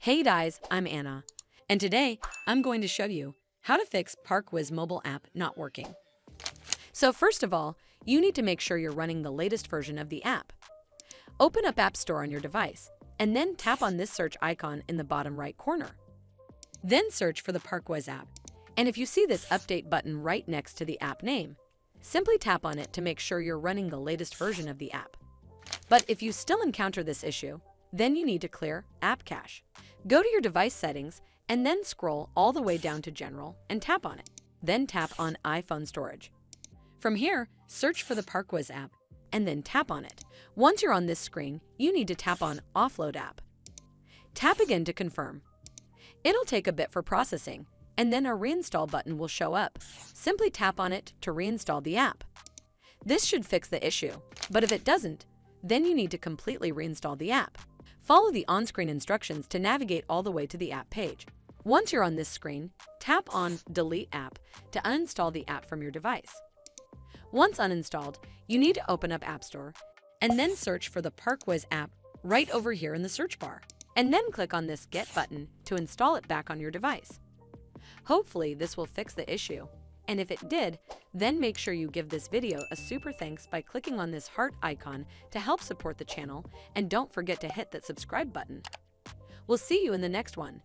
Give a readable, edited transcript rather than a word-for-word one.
Hey guys, I'm Anna, and today I'm going to show you how to fix ParkWhiz mobile app not working. So first of all, you need to make sure you're running the latest version of the app. Open up App Store on your device, and then tap on this search icon in the bottom right corner. Then search for the ParkWhiz app, and if you see this update button right next to the app name, simply tap on it to make sure you're running the latest version of the app. But if you still encounter this issue, then you need to clear App Cache. Go to your device settings and then scroll all the way down to General and tap on it. Then tap on iPhone Storage. From here, search for the ParkWhiz app and then tap on it. Once you're on this screen, you need to tap on Offload App. Tap again to confirm. It'll take a bit for processing, and then a Reinstall button will show up. Simply tap on it to reinstall the app. This should fix the issue, but if it doesn't, then you need to completely reinstall the app. Follow the on-screen instructions to navigate all the way to the app page. Once you're on this screen, tap on Delete App to uninstall the app from your device. Once uninstalled, you need to open up App Store and then search for the ParkWhiz app right over here in the search bar, and then click on this Get button to install it back on your device. Hopefully, this will fix the issue. And if it did, then make sure you give this video a super thanks by clicking on this heart icon to help support the channel, and don't forget to hit that subscribe button. We'll see you in the next one.